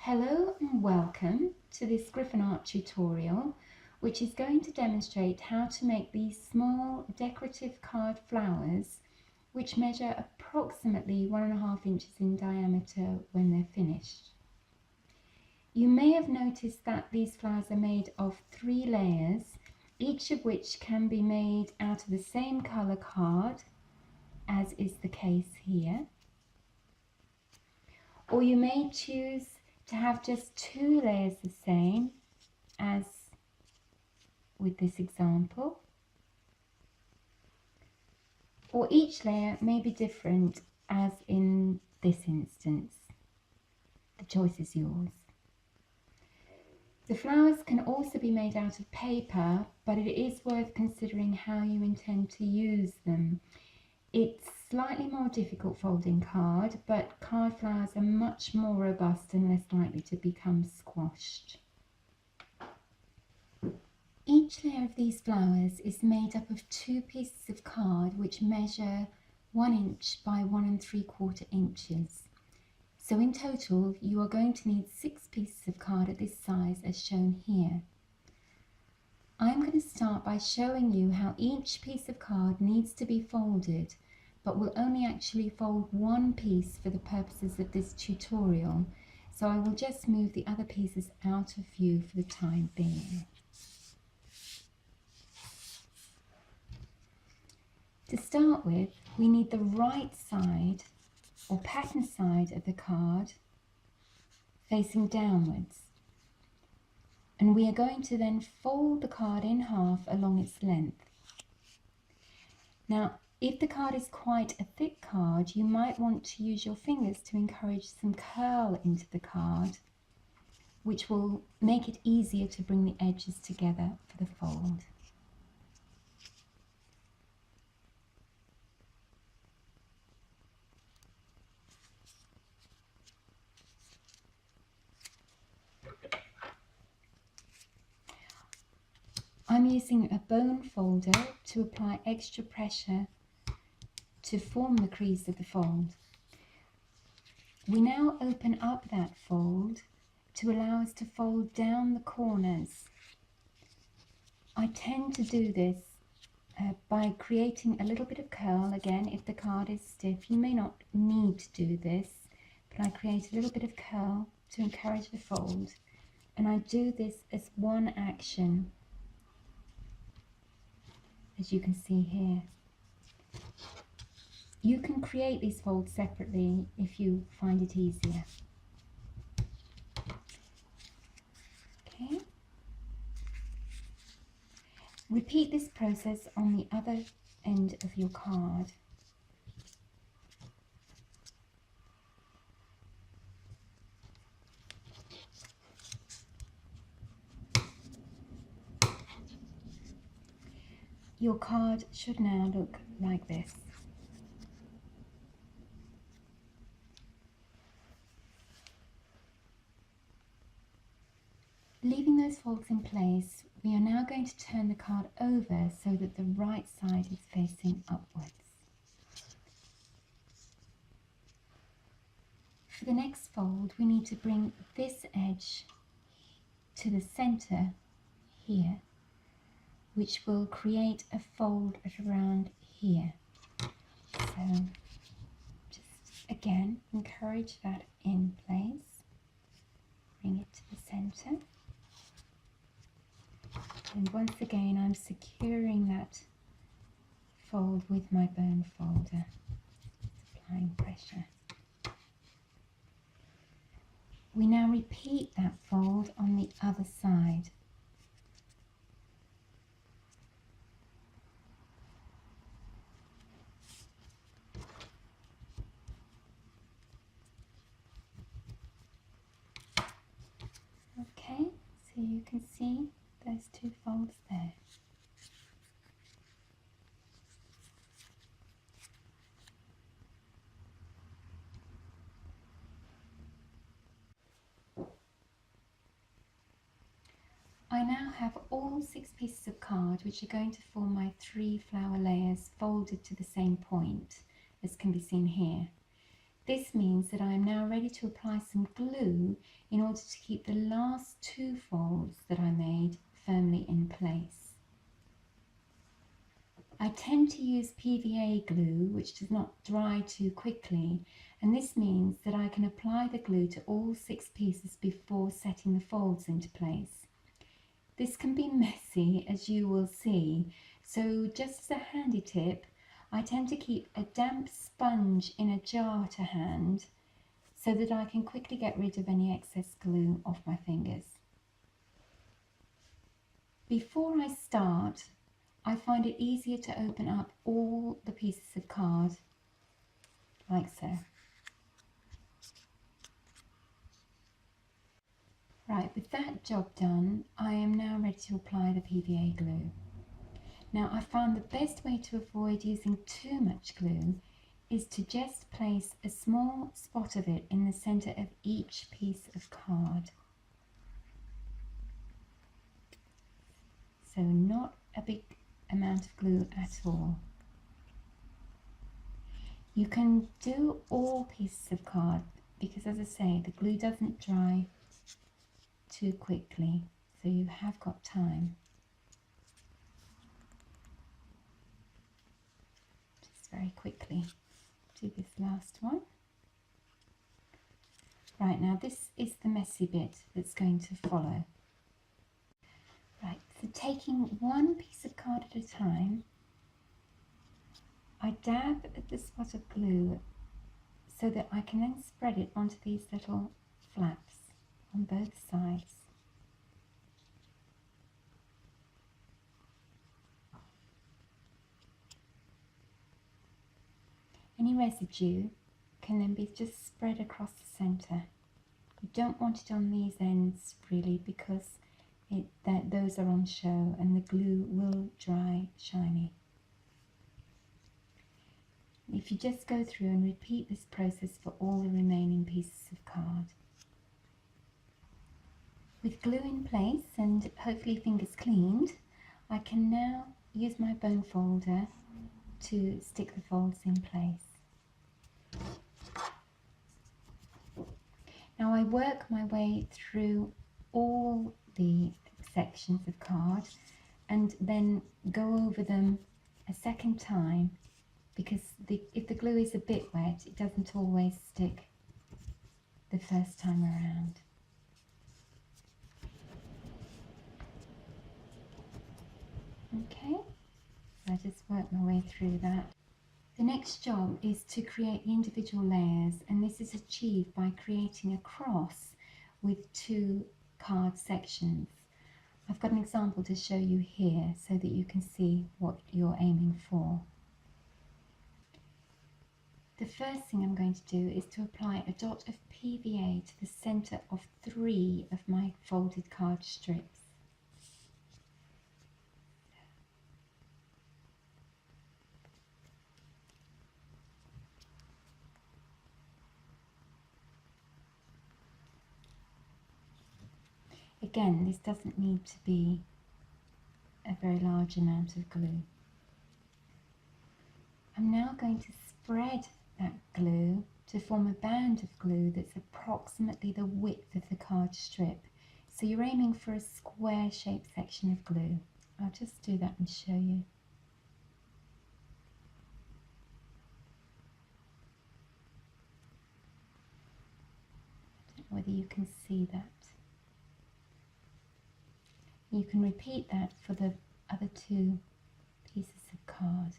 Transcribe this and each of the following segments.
Hello and welcome to this GryphonArt tutorial, which is going to demonstrate how to make these small decorative card flowers which measure approximately 1.5 inches in diameter when they're finished. You may have noticed that these flowers are made of 3 layers, each of which can be made out of the same colour card, as is the case here. Or you may choose to have just 2 layers the same as with this example, or each layer may be different as in this instance. The choice is yours. The flowers can also be made out of paper, but it is worth considering how you intend to use them. It's slightly more difficult folding card, but card flowers are much more robust and less likely to become squashed. Each layer of these flowers is made up of 2 pieces of card which measure 1 inch by 1 3/4 inches. So in total you are going to need 6 pieces of card at this size as shown here. I'm going to start by showing you how each piece of card needs to be folded, but will only actually fold 1 piece for the purposes of this tutorial, so I will just move the other pieces out of view for the time being. To start with, we need the right side or pattern side of the card facing downwards, and we are going to then fold the card in half along its length. Now, if the card is quite a thick card, you might want to use your fingers to encourage some curl into the card, which will make it easier to bring the edges together for the fold. I'm using a bone folder to apply extra pressure to form the crease of the fold. We now open up that fold to allow us to fold down the corners. I tend to do this by creating a little bit of curl. Again, if the card is stiff, you may not need to do this, but I create a little bit of curl to encourage the fold, and I do this as one action, as you can see here. You can create these folds separately if you find it easier. Okay. Repeat this process on the other end of your card. Your card should now look like this. Leaving those folds in place, we are now going to turn the card over so that the right side is facing upwards. For the next fold, we need to bring this edge to the center here, which will create a fold at around here. So just again, encourage that in place, bring it to the center. And once again, I'm securing that fold with my bone folder, applying pressure. We now repeat that fold on the other side. Okay, so you can see those 2 folds there. I now have all 6 pieces of card which are going to form my 3 flower layers folded to the same point, as can be seen here. This means that I am now ready to apply some glue in order to keep the last 2 folds that I made firmly in place. I tend to use PVA glue, which does not dry too quickly, and this means that I can apply the glue to all 6 pieces before setting the folds into place. This can be messy, as you will see, so just as a handy tip, I tend to keep a damp sponge in a jar to hand so that I can quickly get rid of any excess glue off my fingers. Before I start, I find it easier to open up all the pieces of card, like so. Right, with that job done, I am now ready to apply the PVA glue. Now, I found the best way to avoid using too much glue is to just place a small spot of it in the centre of each piece of card. So not a big amount of glue at all. You can do all pieces of card because, as I say, the glue doesn't dry too quickly, so you have got time. Just very quickly do this last one. Right, now this is the messy bit that's going to follow. Right, so taking one piece of card at a time, I dab at the spot of glue so that I can then spread it onto these little flaps on both sides. Any residue can then be just spread across the centre. You don't want it on these ends really because those are on show and the glue will dry shiny. If you just go through and repeat this process for all the remaining pieces of card. With glue in place and hopefully fingers cleaned, I can now use my bone folder to stick the folds in place. Now I work my way through all the sections of card and then go over them a second time because if the glue is a bit wet, it doesn't always stick the first time around. Okay, so I just work my way through that. The next job is to create the individual layers, and this is achieved by creating a cross with 2 card sections. I've got an example to show you here so that you can see what you're aiming for. The first thing I'm going to do is to apply a dot of PVA to the centre of 3 of my folded card strips. Again, this doesn't need to be a very large amount of glue. I'm now going to spread that glue to form a band of glue that's approximately the width of the card strip. So you're aiming for a square shaped section of glue. I'll just do that and show you. I don't know whether you can see that. You can repeat that for the other 2 pieces of card.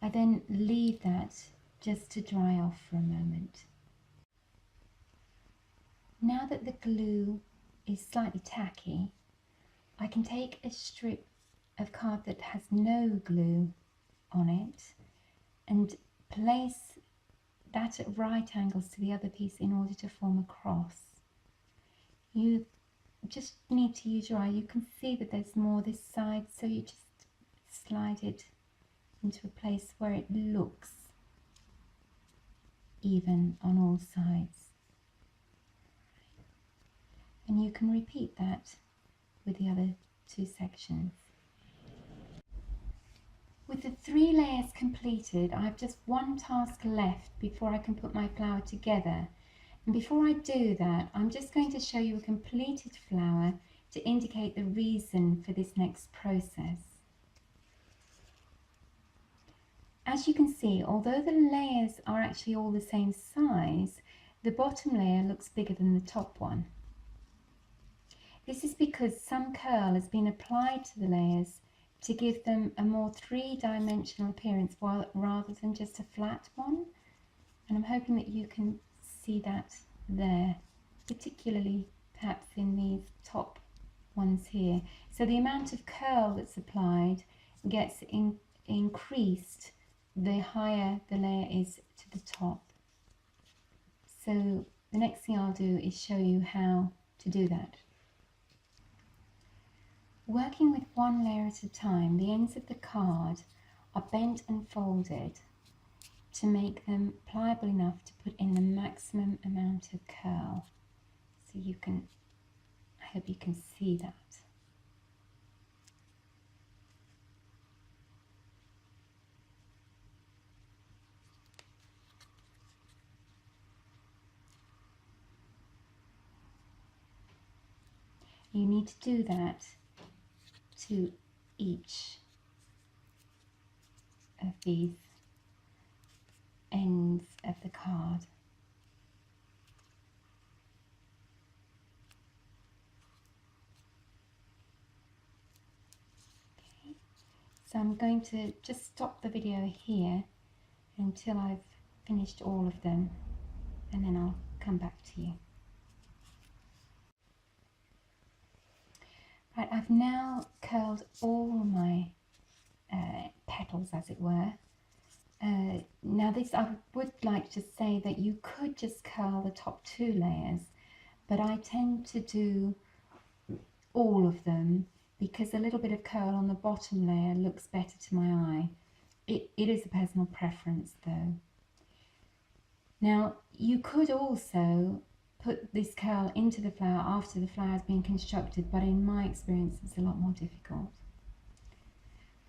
I then leave that just to dry off for a moment. Now that the glue is slightly tacky, I can take a strip of card that has no glue on it and place that at right angles to the other piece in order to form a cross. You just need to use your eye. You can see that there's more this side, so you just slide it into a place where it looks even on all sides. and you can repeat that with the other two sections. With the 3 layers completed, I have just one task left before I can put my flower together. And before I do that, I'm just going to show you a completed flower to indicate the reason for this next process. As you can see, although the layers are actually all the same size, the bottom layer looks bigger than the top one. This is because some curl has been applied to the layers to give them a more 3-dimensional appearance rather than just a flat one. And I'm hoping that you can see that there, particularly perhaps in these top ones here. So the amount of curl that's applied gets increased the higher the layer is to the top. So the next thing I'll do is show you how to do that. Working with one layer at a time, the ends of the card are bent and folded to make them pliable enough to put in the maximum amount of curl. So you can, I hope you can see that. You need to do that to each of these ends of the card. Okay. So I'm going to just stop the video here until I've finished all of them, and then I'll come back to you. Right, I've now curled all my petals, as it were. Now this, I would like to say that you could just curl the top 2 layers, but I tend to do all of them because a little bit of curl on the bottom layer looks better to my eye. It is a personal preference though. Now you could also put this curl into the flower after the flower has been constructed, but in my experience it's a lot more difficult.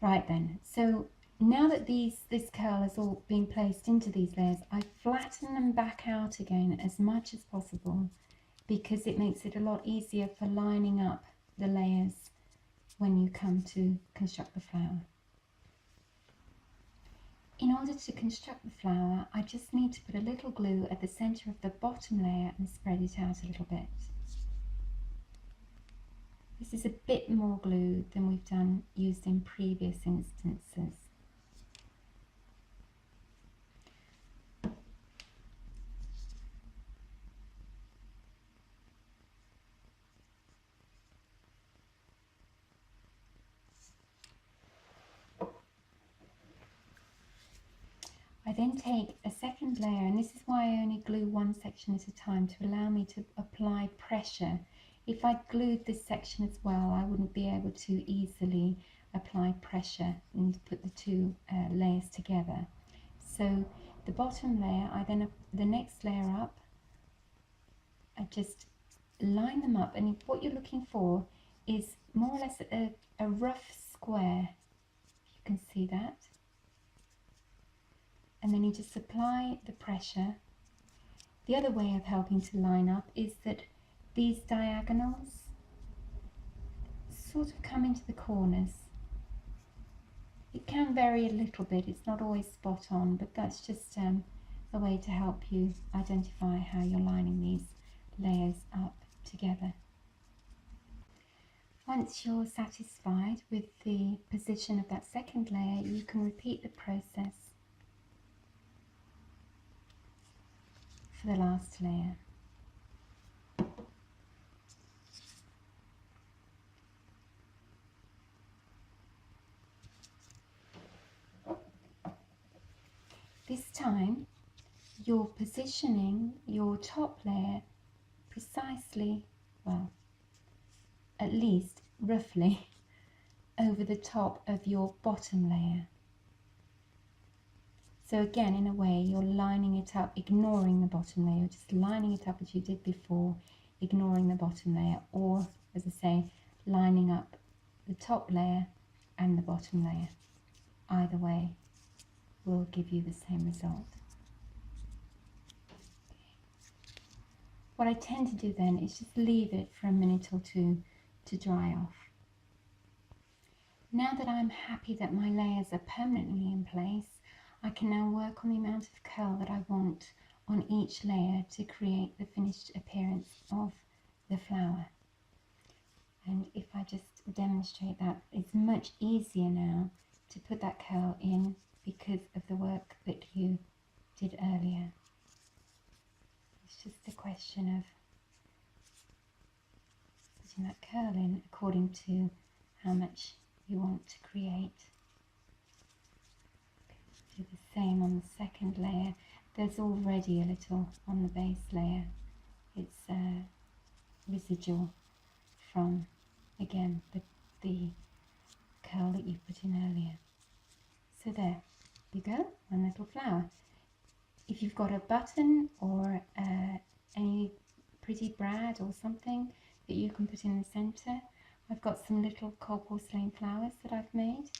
Right then, so now that this curl has all been placed into these layers, I flatten them back out again as much as possible because it makes it a lot easier for lining up the layers when you come to construct the flower. In order to construct the flower, I just need to put a little glue at the centre of the bottom layer and spread it out a little bit. This is a bit more glue than we've used in previous instances. I then take a second layer, and this is why I only glue one section at a time to allow me to apply pressure. If I glued this section as well, I wouldn't be able to easily apply pressure and put the 2 layers together. So the bottom layer, the next layer up, I just line them up, and what you're looking for is more or less a rough square. You can see that. And then you just apply the pressure. The other way of helping to line up is that these diagonals sort of come into the corners. It can vary a little bit, it's not always spot on, but that's just a way to help you identify how you're lining these layers up together. Once you're satisfied with the position of that second layer, you can repeat the process for the last layer. This time you're positioning your top layer precisely, well, at least roughly over the top of your bottom layer. So again, in a way, you're lining it up, ignoring the bottom layer, you're just lining it up as you did before, ignoring the bottom layer, or as I say, lining up the top layer and the bottom layer. Either way will give you the same result. What I tend to do then is just leave it for a minute or two to dry off. Now that I'm happy that my layers are permanently in place, I can now work on the amount of curl that I want on each layer to create the finished appearance of the flower. And if I just demonstrate that, it's much easier now to put that curl in because of the work that you did earlier. It's just a question of putting that curl in according to how much you want to create. Do the same on the second layer. There's already a little on the base layer. It's residual from, again, the curl that you put in earlier. So there you go, one little flower. If you've got a button or any pretty brad or something that you can put in the centre, I've got some little cold porcelain flowers that I've made,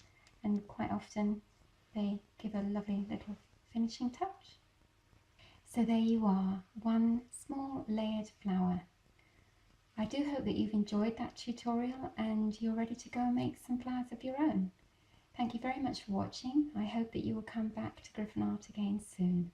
and quite often they give a lovely little finishing touch. So there you are, one small layered flower. I do hope that you've enjoyed that tutorial and you're ready to go and make some flowers of your own. Thank you very much for watching. I hope that you will come back to GryphonArt again soon.